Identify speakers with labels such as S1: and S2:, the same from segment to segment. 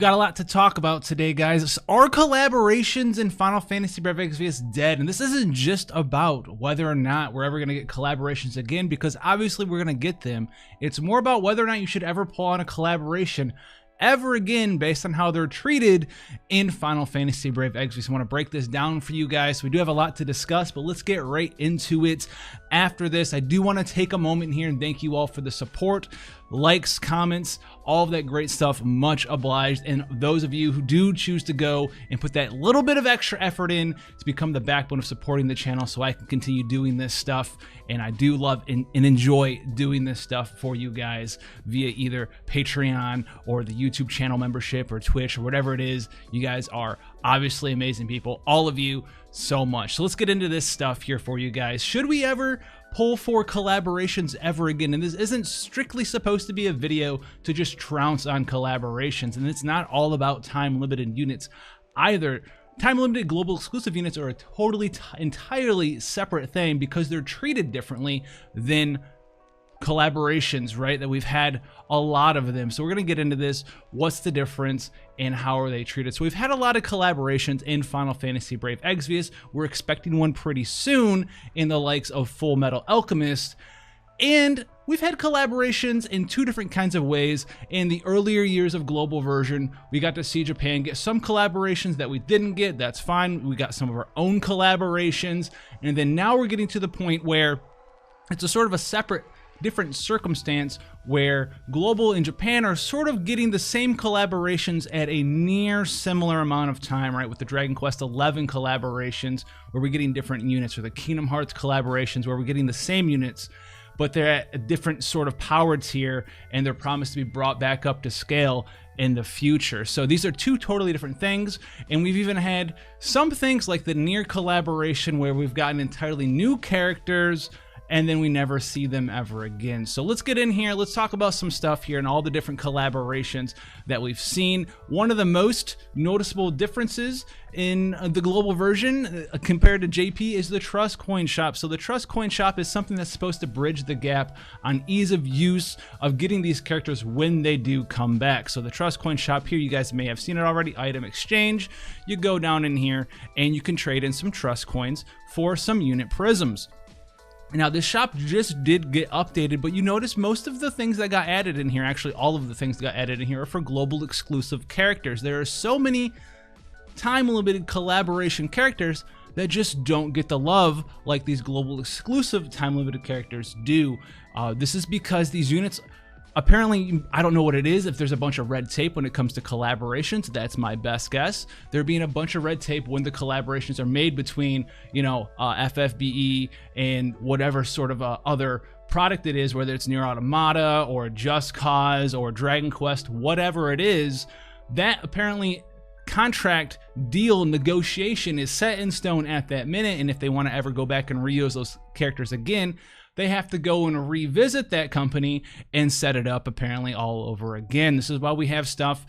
S1: got a lot to talk about today, guys. Are collaborations in Final Fantasy Brave Exvius dead? And this isn't just about whether or not we're ever going to get collaborations again, because obviously we're going to get them. It's more about whether or not you should ever pull on a collaboration ever again based on how they're treated in Final Fantasy Brave Exvius. I want to break this down for you guys. We do have a lot to discuss, but let's get right into it. After this, I do want to take a moment here and thank you all for the support, likes, comments, all of that great stuff. Much obliged. And those of you who do choose to go and put that little bit of extra effort in to become the backbone of supporting the channel so I can continue doing this stuff. And I do love and enjoy doing this stuff for you guys via either Patreon or the YouTube channel membership or Twitch or whatever it is. You guys are obviously amazing people, all of you, so much. So let's get into this stuff here for you guys. Should we ever pull for collaborations ever again? And this isn't strictly supposed to be a video to just trounce on collaborations, and it's not all about time limited units either. Time limited global exclusive units are a totally entirely separate thing because they're treated differently than collaborations, right? That we've had a lot of them. So we're going to get into this. What's the difference and how are they treated? So we've had a lot of collaborations in Final Fantasy Brave Exvius. We're expecting one pretty soon in the likes of Full Metal Alchemist. And we've had collaborations in two different kinds of ways. In the earlier years of global version, we got to see Japan get some collaborations that we didn't get. That's fine. We got some of our own collaborations. And then now we're getting to the point where it's a sort of a separate, different circumstance where global and Japan are sort of getting the same collaborations at a near similar amount of time, right? With the Dragon Quest XI collaborations where we're getting different units, or the Kingdom Hearts collaborations where we're getting the same units, but they're at a different sort of power tier and they're promised to be brought back up to scale in the future. So these are two totally different things. And we've even had some things like the NieR collaboration where we've gotten entirely new characters and then we never see them ever again. So let's get in here. Let's talk about some stuff here and all the different collaborations that we've seen. One of the most noticeable differences in the global version compared to JP is the Trust Coin Shop. So the Trust Coin Shop is something that's supposed to bridge the gap on ease of use of getting these characters when they do come back. So the Trust Coin Shop here, you guys may have seen it already, item exchange. You go down in here and you can trade in some Trust Coins for some unit prisms. Now, this shop just did get updated, but you notice most of the things that got added in here, actually all of the things that got added in here, are for global exclusive characters. There are so many time-limited collaboration characters that just don't get the love like these global exclusive time-limited characters do. This is because these units, apparently, I don't know what it is, if there's a bunch of red tape when it comes to collaborations. That's my best guess. There being a bunch of red tape when the collaborations are made between, you know, FFBE and whatever sort of other product it is, whether it's NieR Automata or Just Cause or Dragon Quest, whatever it is, that apparently contract deal negotiation is set in stone at that minute. And if they want to ever go back and reuse those characters again, they have to go and revisit that company and set it up apparently all over again. This is why we have stuff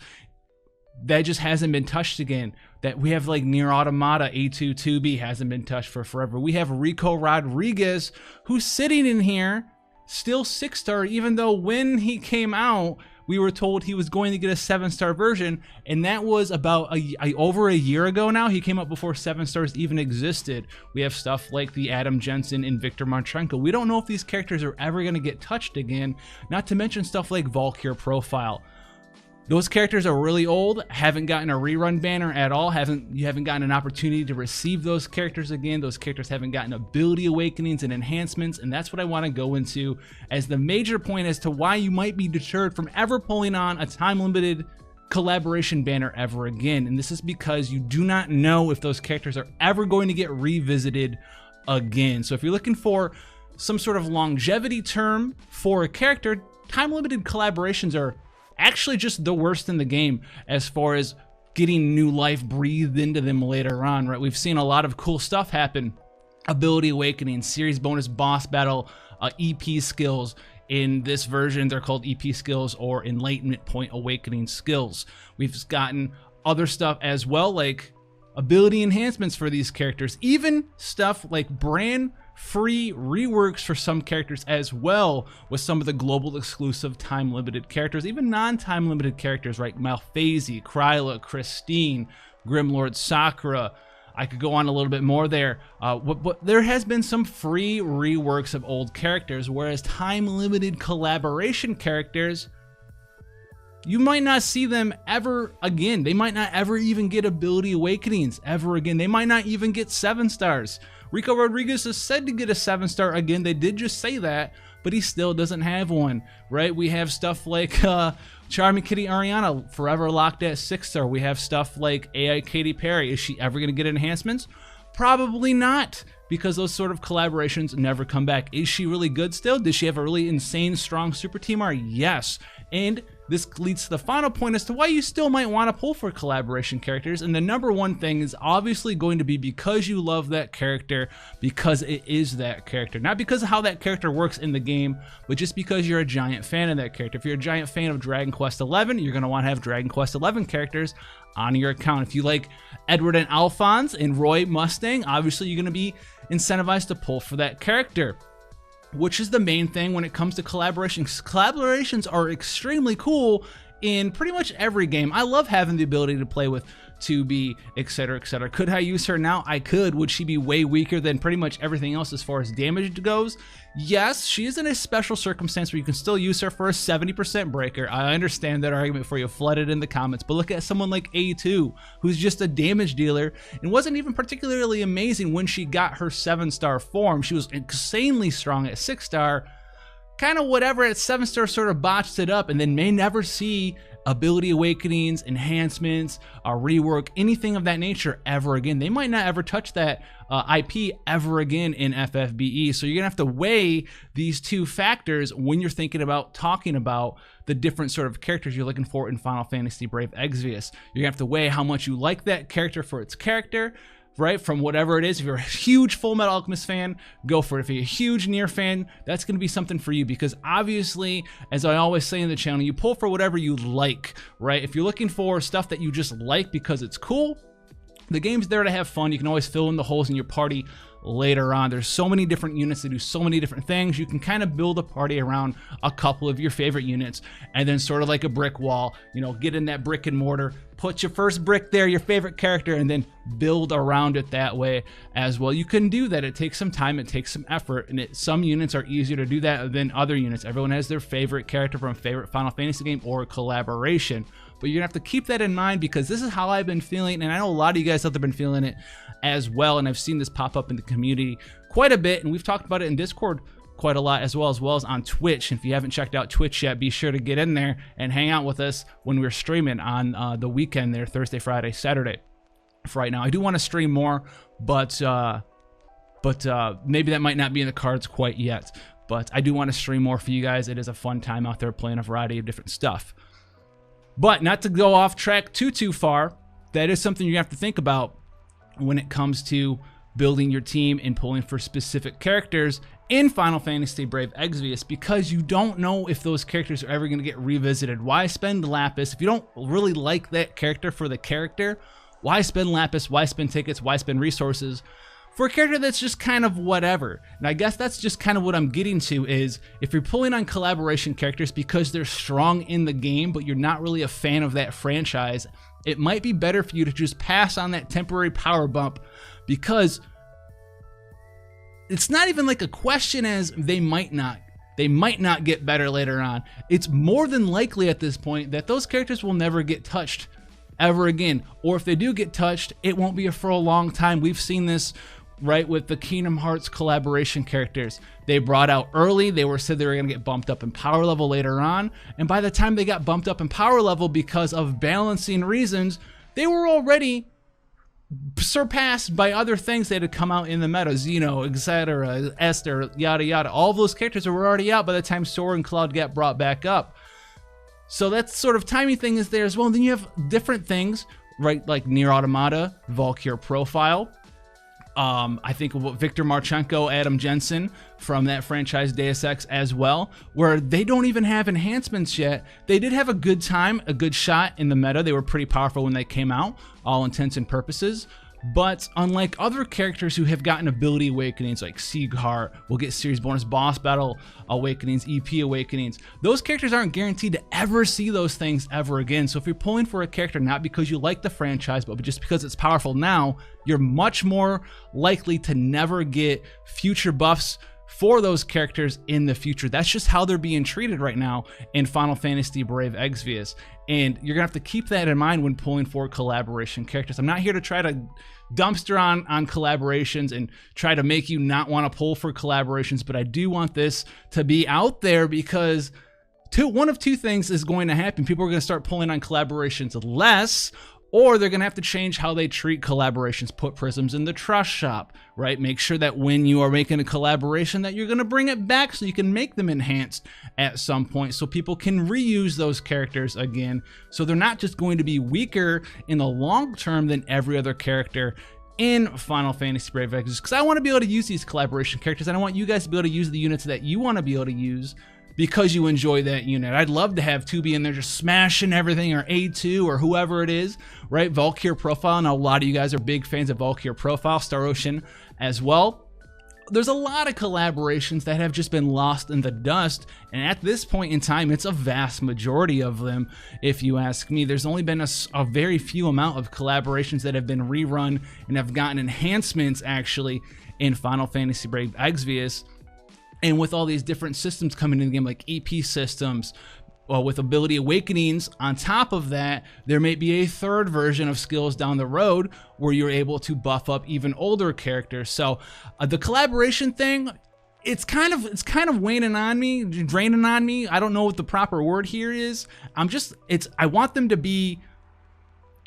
S1: that just hasn't been touched again. That we have like NieR Automata A22B hasn't been touched for forever. We have Rico Rodriguez, who's sitting in here still 6-star, even though when he came out, we were told he was going to get a 7-star version, and that was about over a year ago now. He came up before 7 stars even existed. We have stuff like the Adam Jensen and Victor Marchenko. We don't know if these characters are ever going to get touched again, not to mention stuff like Valkyr Profile. Those characters are really old, haven't gotten a rerun banner at all, you haven't gotten an opportunity to receive those characters again. Those characters haven't gotten ability awakenings and enhancements, and that's what I want to go into as the major point as to why you might be deterred from ever pulling on a time-limited collaboration banner ever again. And this is because you do not know if those characters are ever going to get revisited again. So if you're looking for some sort of longevity term for a character, time-limited collaborations are actually just the worst in the game as far as getting new life breathed into them later on, right? We've seen a lot of cool stuff happen. Ability awakening, series bonus boss battle, EP skills. In this version, they're called EP skills or enlightenment point awakening skills. We've gotten other stuff as well, like ability enhancements for these characters. Even stuff like brand free reworks for some characters as well, with some of the global exclusive time-limited characters, even non-time limited characters, right? Malphase, Kryla, Christine, Grimlord, Sakura. I could go on a little bit more there. But there has been some free reworks of old characters, whereas time-limited collaboration characters, you might not see them ever again. They might not ever even get ability awakenings ever again. They might not even get 7 stars. Rico Rodriguez is said to get a 7-star again. They did just say that, but he still doesn't have one, right? We have stuff like Charming Kitty Ariana, forever locked at 6-star. We have stuff like AI Katy Perry. Is she ever going to get enhancements? Probably not, because those sort of collaborations never come back. Is she really good still? Does she have a really insane, strong super team R? Yes. And this leads to the final point as to why you still might want to pull for collaboration characters. And the number one thing is obviously going to be because you love that character, because it is that character. Not because of how that character works in the game, but just because you're a giant fan of that character. If you're a giant fan of Dragon Quest XI, you're going to want to have Dragon Quest XI characters on your account. If you like Edward and Alphonse and Roy Mustang, obviously you're going to be incentivized to pull for that character, which is the main thing when it comes to collaborations. Collaborations are extremely cool in pretty much every game. I love having the ability to play with 2B, etc., etc. Could I use her now? I could. Would she be way weaker than pretty much everything else as far as damage goes? Yes, she is in a special circumstance where you can still use her for a 70% breaker. I understand that argument for you. Flood it in the comments. But look at someone like A2, who's just a damage dealer and wasn't even particularly amazing when she got her 7-star form. She was insanely strong at 6-star. Kind of whatever at 7-star sort of botched it up, and then may never see ability awakenings, enhancements, rework, anything of that nature ever again. They might not ever touch that IP ever again in FFBE. So you're gonna have to weigh these two factors when you're thinking about talking about the different sort of characters you're looking for in Final Fantasy Brave Exvius. You're gonna have to weigh how much you like that character for its character, right? From whatever it is. If you're a huge Full Metal Alchemist fan, go for it. If you're a huge NieR fan, that's going to be something for you, because obviously, as I always say in the channel, you pull for whatever you like, right? If you're looking for stuff that you just like because it's cool, the game's there to have fun. You can always fill in the holes in your party later on. There's so many different units that do so many different things. You can kind of build a party around a couple of your favorite units, and then sort of like a brick wall, you know, get in that brick and mortar, put your first brick there, your favorite character, and then build around it that way as well. You can do that. It takes some time, it takes some effort, and some units are easier to do that than other units. Everyone has their favorite character from a favorite Final Fantasy game or collaboration. But you're gonna have to keep that in mind, because this is how I've been feeling, and I know a lot of you guys out there have been feeling it as well, and I've seen this pop up in the community quite a bit, and we've talked about it in Discord quite a lot, as well as on Twitch. And if you haven't checked out Twitch yet, be sure to get in there and hang out with us when we're streaming on the weekend there, Thursday, Friday, Saturday. For right now, I do want to stream more, but maybe that might not be in the cards quite yet. But I do want to stream more for you guys. It is a fun time out there playing a variety of different stuff. But not to go off track too far, that is something you have to think about when it comes to building your team and pulling for specific characters in Final Fantasy Brave Exvius, because you don't know if those characters are ever going to get revisited. Why spend Lapis if you don't really like that character for the character? Why spend Lapis? Why spend tickets? Why spend resources for a character that's just kind of whatever? And I guess that's just kind of what I'm getting to, is if you're pulling on collaboration characters because they're strong in the game, but you're not really a fan of that franchise, it might be better for you to just pass on that temporary power bump, because it's not even like a question as they might not get better later on. It's more than likely at this point that those characters will never get touched ever again, or if they do get touched, it won't be for a long time. We've seen this right with the Kingdom Hearts collaboration characters. They brought out early, said they were going to get bumped up in power level later on, and by the time they got bumped up in power level because of balancing reasons, they were already surpassed by other things that had come out in the meta, Xeno, etc., Esther, yada yada. All of those characters were already out by the time Sora and Cloud got brought back up. So that sort of timing thing is there as well. And then you have different things, right, like NieR Automata, Valkyr Profile. I think Victor Marchenko, Adam Jensen from that franchise Deus Ex as well, where they don't even have enhancements yet. They did have a good time, a good shot in the meta. They were pretty powerful when they came out, all intents and purposes. But unlike other characters who have gotten ability awakenings like Sieghart, will get series bonus boss battle awakenings, EP awakenings, those characters aren't guaranteed to ever see those things ever again. So if you're pulling for a character not because you like the franchise, but just because it's powerful now, you're much more likely to never get future buffs for those characters in the future. That's just how they're being treated right now in Final Fantasy Brave Exvius. And you're gonna have to keep that in mind when pulling for collaboration characters. I'm not here to try to dumpster on collaborations and try to make you not want to pull for collaborations, but I do want this to be out there because one of two things is going to happen. People are going to start pulling on collaborations less, or they're going to have to change how they treat collaborations, put prisms in the trust shop, right? Make sure that when you are making a collaboration that you're going to bring it back so you can make them enhanced at some point so people can reuse those characters again. So they're not just going to be weaker in the long term than every other character in Final Fantasy Brave Exvius, because I want to be able to use these collaboration characters and I want you guys to be able to use the units that you want to be able to use because you enjoy that unit. I'd love to have 2B in there just smashing everything, or A2 or whoever it is, right? Valkyr Profile. Now a lot of you guys are big fans of Valkyr Profile, Star Ocean as well. There's a lot of collaborations that have just been lost in the dust, and at this point in time, it's a vast majority of them, if you ask me. There's only been a very few amount of collaborations that have been rerun and have gotten enhancements actually in Final Fantasy Brave Exvius. And with all these different systems coming in the game, like EP systems, with ability awakenings on top of that, there may be a third version of skills down the road where you're able to buff up even older characters. So the collaboration thing, it's kind of waning on me, draining on me. I don't know what the proper word here is. I want them to be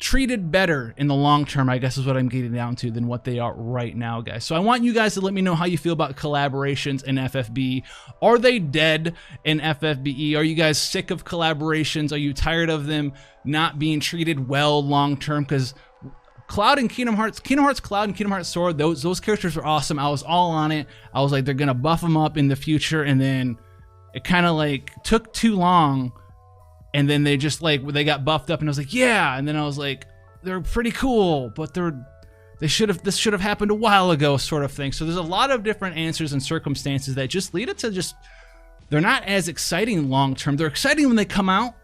S1: treated better in the long term, I guess is what I'm getting down to, than what they are right now, guys. So I want you guys to let me know how you feel about collaborations in FFBE. Are they dead in FFBE? Are you guys sick of collaborations? Are you tired of them not being treated well long term? Because Cloud and Kingdom Hearts Cloud and Kingdom Hearts Sword, those characters were awesome. I was all on it. I was like, they're gonna buff them up in the future, and then it kind of like took too long. And then they just they got buffed up, and I was like, yeah. And then I was like, they're pretty cool, but this should have happened a while ago, sort of thing. So there's a lot of different answers and circumstances that just lead it to they're not as exciting long term. They're exciting when they come out,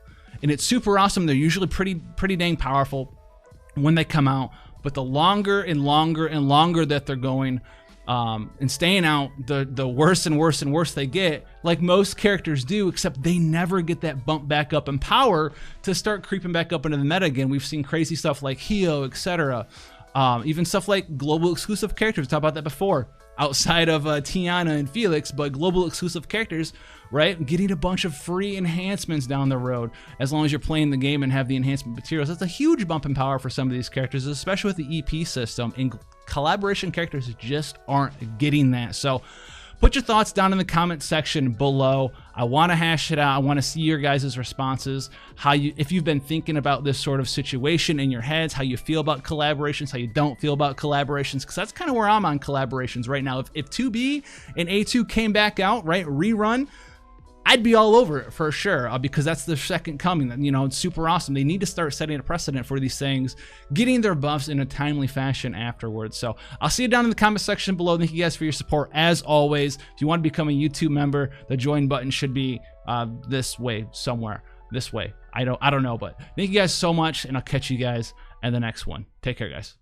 S1: and it's super awesome. They're usually pretty dang powerful when they come out. But the longer and longer and longer that they're going, and staying out, the worse and worse and worse they get, like most characters do, except they never get that bump back up in power to start creeping back up into the meta again. We've seen crazy stuff like Hio, etc. Even stuff like global exclusive characters. We talked about that before, outside of Tiana and Felix, but global exclusive characters, right? Getting a bunch of free enhancements down the road as long as you're playing the game and have the enhancement materials. That's a huge bump in power for some of these characters, especially with the EP system. And collaboration characters just aren't getting that. So put your thoughts down in the comment section below. I want to hash it out. I want to see your guys' responses, if you've been thinking about this sort of situation in your heads, how you feel about collaborations, how you don't feel about collaborations, because that's kind of where I'm on collaborations right now. If 2B and A2 came back out, right, rerun, I'd be all over it for sure, because that's the second coming. You know, it's super awesome. They need to start setting a precedent for these things, getting their buffs in a timely fashion afterwards. So I'll see you down in the comment section below. Thank you guys for your support. As always, if you want to become a YouTube member, the join button should be this way somewhere. This way. I don't know, but thank you guys so much, and I'll catch you guys in the next one. Take care, guys.